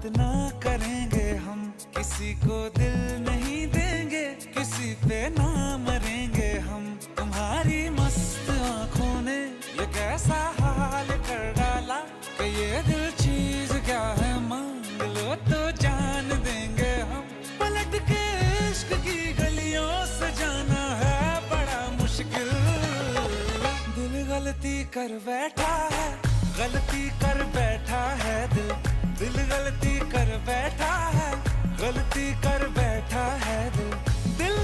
बात ना करेंगे हम, किसी को दिल नहीं देंगे, किसी पे ना मरेंगे हम। तुम्हारी मस्त आंखों ने ये कैसा हाल कर डाला कि ये दिल चीज क्या है, मांग लो तो जान देंगे हम। पलट के इश्क की गलियों से जाना है बड़ा मुश्किल। दिल गलती कर बैठा है, गलती कर बैठा है दिल। दिल गलती कर बैठा है, गलती कर बैठा है दिल। दिल